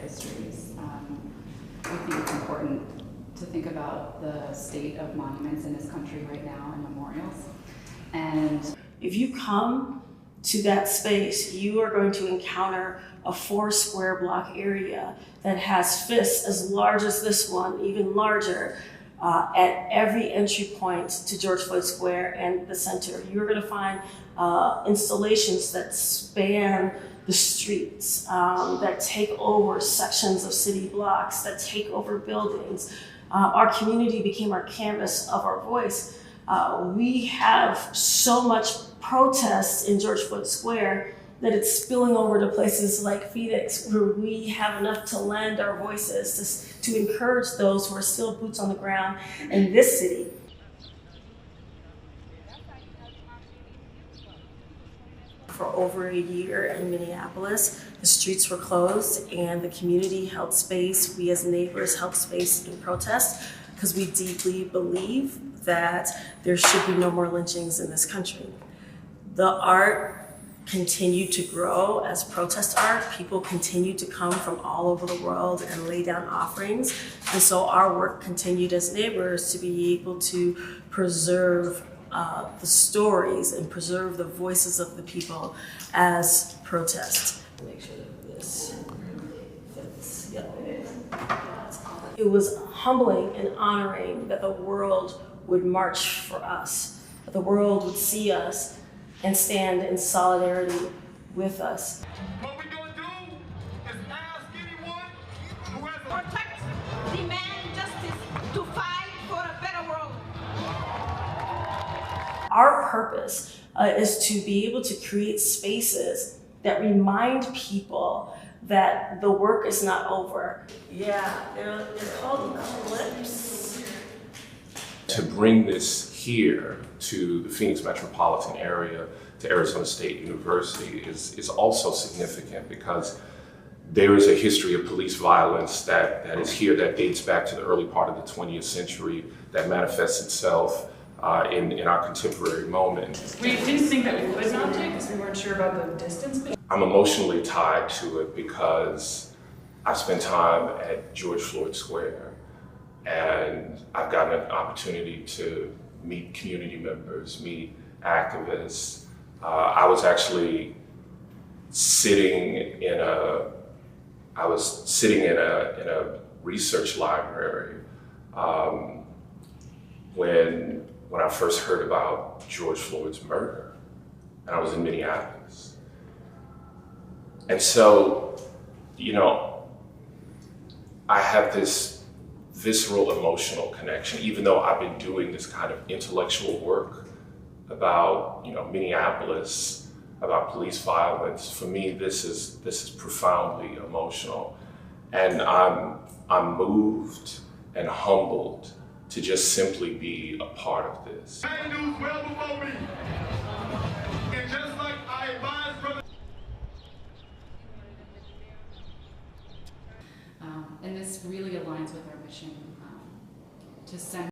histories. We think it's important to think about the state of monuments in this country right now and memorials. And if you come to that space, you are going to encounter a 4 square block area that has fists as large as this one, even larger, at every entry point to George Floyd Square and the center. You're going to find installations that span the streets, that take over sections of city blocks, that take over buildings. Our community became our canvas of our voice. We have so much protests in George Floyd Square that it's spilling over to places like Phoenix, where we have enough to lend our voices to encourage those who are still boots on the ground in this city. For over a year in Minneapolis, the streets were closed and the community held space. We as neighbors held space in protest because we deeply believe that there should be no more lynchings in this country. The art continued to grow as protest art. People continued to come from all over the world and lay down offerings. And so our work continued as neighbors to be able to preserve the stories and preserve the voices of the people as protest. Make sure that this fits. Yep. It was humbling and honoring that the world would march for us, that the world would see us and stand in solidarity with us. What we're going to do is ask anyone who has a protect, demand justice, to fight for a better world. Our purpose is to be able to create spaces that remind people that the work is not over. Yeah, they're called clips. To bring this here to the Phoenix metropolitan area, to Arizona State University is also significant because there is a history of police violence that is here that dates back to the early part of the 20th century that manifests itself in our contemporary moment. We didn't think that we could mount it because we weren't sure about the distance. I'm emotionally tied to it because I spent time at George Floyd Square and I've gotten an opportunity to meet community members, meet activists. I was actually sitting in a research library when I first heard about George Floyd's murder, and I was in Minneapolis. And so, you know, I have this visceral emotional connection, even though I've been doing this kind of intellectual work about, you know, Minneapolis, about police violence. For me, this is profoundly emotional, and I'm moved and humbled to just simply be a part of this. man who's well before me. And just like I advised brother. And this really aligns with our mission to send